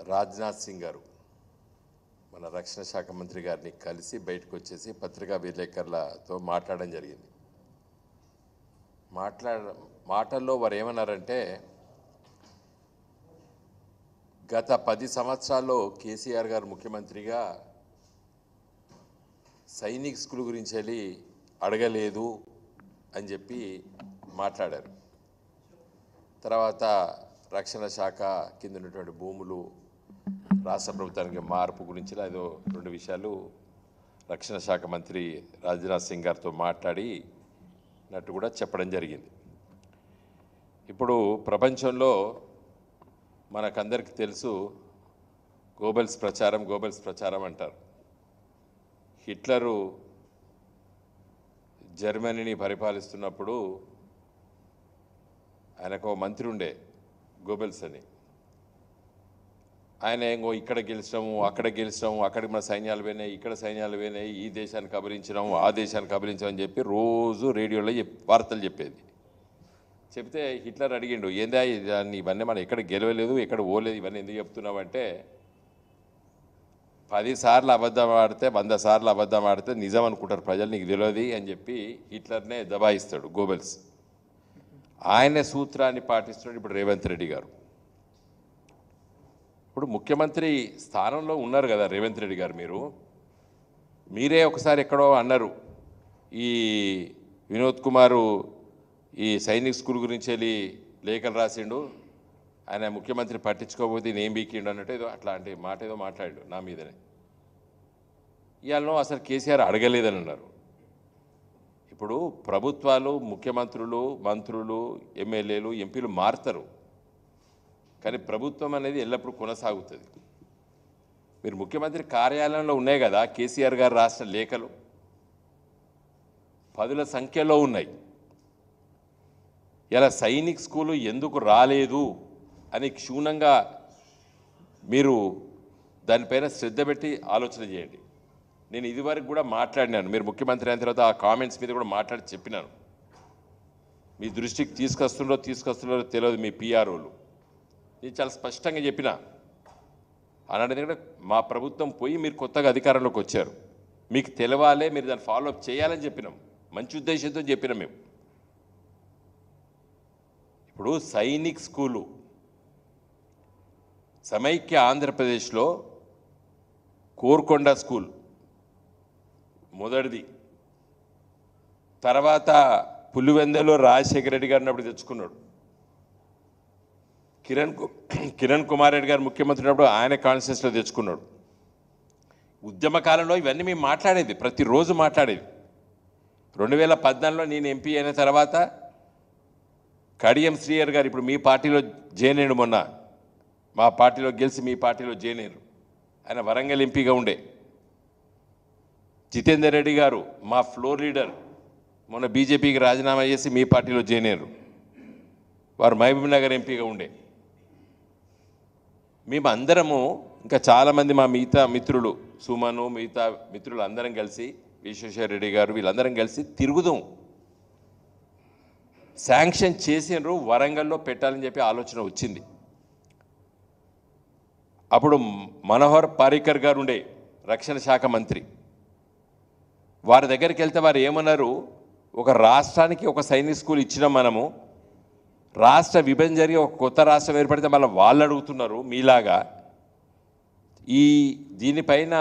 రాజ్నాథ్ సింగ్ గారు మన రక్షణ శాఖ మంత్రి గారిని కలిసి బయటకు వచ్చేసి పత్రికా విలేకరులతో మాట్లాడడం జరిగింది. మాటల్లో వారు ఏమన్నారంటే, గత 10 సంవత్సరాల్లో కేసీఆర్ గారు ముఖ్యమంత్రిగా సైనిక్ స్కూల్ గురించి వెళ్ళి అడగలేదు అని చెప్పి మాట్లాడారు. తర్వాత రక్షణ శాఖ కింద ఉన్నటువంటి భూములు రాష్ట్ర ప్రభుత్వానికి మార్పు గురించి ఏదో 2 విషయాలు రక్షణ శాఖ మంత్రి రాజ్నాథ్ సింగ్ గారితో మాట్లాడినట్టు కూడా చెప్పడం జరిగింది. ఇప్పుడు ప్రపంచంలో మనకందరికీ తెలుసు, గోబెల్స్ ప్రచారం అంటారు. హిట్లరు జర్మనీని పరిపాలిస్తున్నప్పుడు ఆయనకు మంత్రి ఉండే గోబెల్స్ అని. ఆయన ఇక్కడ గెలిచినాము, అక్కడ గెలిచినాము, అక్కడికి మన సైన్యాలు పోయినాయి, ఇక్కడ సైన్యాలు పోయినాయి, ఈ దేశానికి అభిరించినాము, ఆ దేశానికి అభిరించామని చెప్పి రోజు రేడియోలో వార్తలు చెప్పేది. చెప్తే హిట్లర్ అడిగిండు, ఏందా ఇవన్నీ మనం ఎక్కడ గెలవలేదు, ఎక్కడ పోలేదు, ఇవన్నీ ఎందుకు చెప్తున్నామంటే, 10 సార్లు అబద్ధం ఆడితే 100 సార్లు అబద్ధం ఆడితే నిజం అనుకుంటారు ప్రజలు, నీకు తెలియదు అని చెప్పి హిట్లర్నే దబాయిస్తాడు గోబెల్స్. ఆయనే సూత్రాన్ని పాటిస్తున్నాడు ఇప్పుడు రేవంత్ రెడ్డి గారు. ఇప్పుడు ముఖ్యమంత్రి స్థానంలో ఉన్నారు కదా రేవంత్ రెడ్డి గారు. మీరే ఒకసారి ఎక్కడో అన్నారు, ఈ వినోద్ కుమారు ఈ సైనిక్ స్కూల్ గురించి వెళ్ళి లేఖలు రాసిండు, ఆయన ముఖ్యమంత్రి పట్టించుకోకపోతే నేను బీకిండు అన్నట్టు ఏదో అట్లాంటి మాట ఏదో మాట్లాడాడు నా మీదనే. ఇవాళ అసలు కేసీఆర్ అడగలేదని అన్నారు. ఇప్పుడు ప్రభుత్వాలు, ముఖ్యమంత్రులు, మంత్రులు, ఎమ్మెల్యేలు, ఎంపీలు మారుతారు, కానీ ప్రభుత్వం అనేది ఎల్లప్పుడూ కొనసాగుతుంది. మీరు ముఖ్యమంత్రి కార్యాలయంలో ఉన్నాయి కదా కేసీఆర్ గారు రాసిన లేఖలు, 10ల సంఖ్యలో ఉన్నాయి. ఇలా సైనిక్ స్కూలు ఎందుకు రాలేదు అని క్షుణ్ణంగా మీరు దానిపైన శ్రద్ధ పెట్టి ఆలోచన చేయండి. నేను ఇదివరకు కూడా మాట్లాడినాను, మీరు ముఖ్యమంత్రి అయిన తర్వాత ఆ కామెంట్స్ మీద కూడా మాట్లాడి చెప్పినాను. మీ దృష్టికి తీసుకొస్తున్నారో తెలియదు మీ పిఆర్ఓలు. నేను చాలా స్పష్టంగా చెప్పిన అలాంటి ఎందుకంటే మా ప్రభుత్వం పోయి మీరు కొత్తగా అధికారంలోకి వచ్చారు, మీకు తెలవాలే, మీరు దాన్ని ఫాలోఅప్ చేయాలని చెప్పినాం, మంచి ఉద్దేశంతో చెప్పినాం మేము. ఇప్పుడు సైనిక్ స్కూలు సమైక్య ఆంధ్రప్రదేశ్లో కోర్కొండ స్కూల్ మొదటిది, తర్వాత పులివెందలో రాజశేఖర రెడ్డి గారిని అప్పుడు తెచ్చుకున్నాడు. కిరణ్ కుమార్ రెడ్డి గారు ముఖ్యమంత్రి ఉన్నప్పుడు ఆయన కాన్స్టిట్యూన్సీలో తెచ్చుకున్నాడు. ఉద్యమ కాలంలో ఇవన్నీ మేము మాట్లాడేది, ప్రతిరోజు మాట్లాడేది. 2014లో నేను ఎంపీ అయిన తర్వాత కడియం శ్రీయర్ గారు ఇప్పుడు మీ పార్టీలో జాయిన్ అయ్యాడు, మొన్న మా పార్టీలో గెలిచి మీ పార్టీలో జాయిన్ అయ్యారు. ఆయన వరంగల్ ఎంపీగా ఉండే. జితేందర్ రెడ్డి గారు మా ఫ్లోర్ లీడర్, మొన్న బీజేపీకి రాజీనామా చేసి మీ పార్టీలో జాయిన్ అయ్యారు. వారు మహబూబ్ నగర్ ఎంపీగా ఉండే. మేము అందరము, ఇంకా చాలామంది మా మిగతా మిత్రులు, సుమను, మిగతా మిత్రులు అందరం కలిసి, విశ్వేశ్వర రెడ్డి గారు, వీళ్ళందరం కలిసి తిరుగుదాం. శాంక్షన్ చేసినారు, వరంగల్లో పెట్టాలని చెప్పి ఆలోచన వచ్చింది. అప్పుడు మనోహర్ పారికర్ గారు ఉండే రక్షణ శాఖ మంత్రి. వారి దగ్గరికి వెళ్తే వారు ఏమన్నారు, ఒక రాష్ట్రానికి ఒక సైనిక్ స్కూల్ ఇచ్చినాం మనము, రాష్ట్ర విభజన జరిగి ఒక కొత్త రాష్ట్రం ఏర్పడితే మళ్ళీ వాళ్ళు అడుగుతున్నారు మీలాగా, దీనిపైన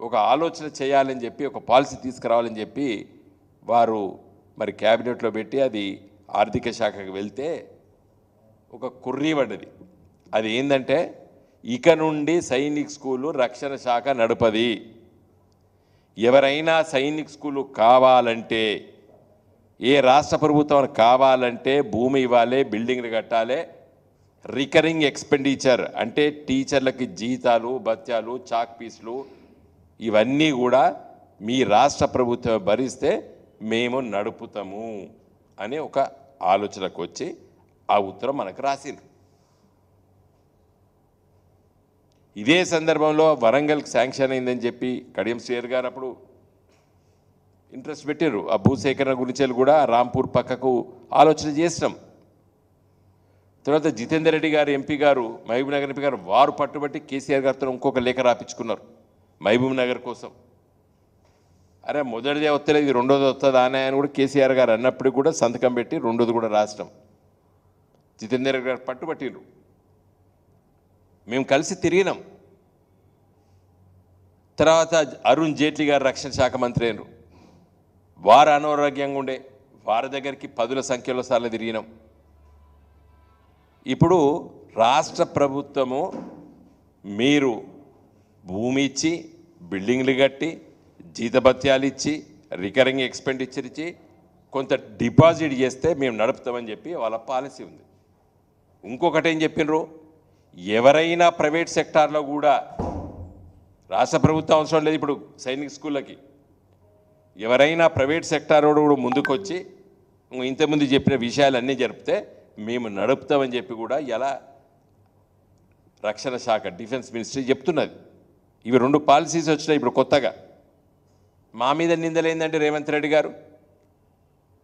ఒక ఆలోచన చేయాలని చెప్పి, ఒక పాలసీ తీసుకురావాలని చెప్పి వారు మరి క్యాబినెట్లో పెట్టి అది ఆర్థిక శాఖకు వెళ్తే ఒక కుర్రీ పడ్డది. అది ఏంటంటే, ఇక నుండి సైనిక్ స్కూలు రక్షణ శాఖ నడుపది. ఎవరైనా సైనిక్ స్కూలు కావాలంటే, ఏ రాష్ట్ర ప్రభుత్వం కావాలంటే భూమి ఇవ్వాలి, బిల్డింగ్లు కట్టాలి, రికరింగ్ ఎక్స్పెండిచర్ అంటే టీచర్లకి జీతాలు, భత్యాలు, చాక్ పీసులు ఇవన్నీ కూడా మీ రాష్ట్ర ప్రభుత్వం భరిస్తే మేము నడుపుతాము అనే ఒక ఆలోచనకు వచ్చి ఆ ఉత్తరం మనకు రాసింది. ఇదే సందర్భంలో వరంగల్కి శాంక్షన్ అయిందని చెప్పి కడియం శ్రీయర్ గారు అప్పుడు ఇంట్రెస్ట్ పెట్టారు. ఆ భూసేకరణ గురించి కూడా రాంపూర్ పక్కకు ఆలోచన చేసినాం. తర్వాత జితేందర్ రెడ్డి గారు ఎంపీ గారు, మహబూబ్ నగర్ ఎంపీ గారు, వారు పట్టుబట్టి కేసీఆర్ గారితో ఇంకొక లేఖ రాపించుకున్నారు మహబూబ్ నగర్ కోసం. అరే మొదటిదే వస్తలేదు, ఇది రెండోది వస్తుందా అని కూడా కేసీఆర్ గారు అన్నప్పుడు కూడా సంతకం పెట్టి రెండోది కూడా రాష్ట్రం జితేందర్ రెడ్డి గారు పట్టుబట్టిరు. మేము కలిసి తిరిగినాం. తర్వాత అరుణ్ జైట్లీ గారు రక్షణ శాఖ మంత్రి అయినరు. వారు అనారోగ్యంగా ఉండే, వారి దగ్గరికి పదుల సంఖ్యలో సార్లు తిరిగినాం. ఇప్పుడు రాష్ట్ర ప్రభుత్వము మీరు భూమి ఇచ్చి, బిల్డింగ్లు కట్టి, జీతభత్యాలు ఇచ్చి, రికరింగ్ ఎక్స్పెండిచర్ ఇచ్చి కొంత డిపాజిట్ చేస్తే మేము నడుపుతామని చెప్పి వాళ్ళ పాలసీ ఉంది. ఇంకొకటి ఏం చెప్పినరు, ఎవరైనా ప్రైవేట్ సెక్టార్లో కూడా రాష్ట్ర ప్రభుత్వం అవసరం లేదు. ఇప్పుడు సైనిక్ స్కూళ్ళకి ఎవరైనా ప్రైవేట్ సెక్టార్ కూడా ముందుకొచ్చి ఇంతకుముందు చెప్పిన విషయాలన్నీ జరిపితే మేము నడుపుతామని చెప్పి కూడా ఎలా రక్షణ శాఖ, డిఫెన్స్ మినిస్ట్రీ చెప్తున్నది. ఇవి రెండు పాలసీస్ వచ్చినాయి ఇప్పుడు కొత్తగా. మా మీద నిందలేందంటే రేవంత్ రెడ్డి గారు,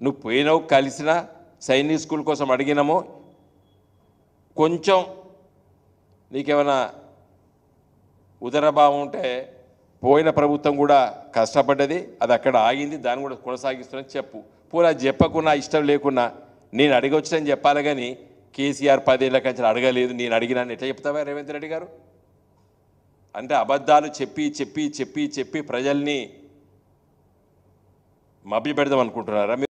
నువ్వు పోయినావు, కలిసినా, సైనిక్ స్కూల్ కోసం అడిగినాము, కొంచెం నీకేమైనా ఉదరభావం ఉంటే పోయిన ప్రభుత్వం కూడా కష్టపడ్డది, అది అక్కడ ఆగింది, దాన్ని కూడా కొనసాగిస్తున్నది చెప్పు. పోలా చెప్పకున్నా, ఇష్టం లేకున్నా నేను అడిగొచ్చానని చెప్పాలి. కానీ కేసీఆర్ 10 ఏళ్ళ కంచెం అడగలేదు, నేను అడిగినాను ఎట్లా చెప్తావా రేవంత్ రెడ్డి గారు? అంటే అబద్ధాలు చెప్పి చెప్పి చెప్పి చెప్పి ప్రజల్ని మభ్య పెడదాం అనుకుంటున్నారా?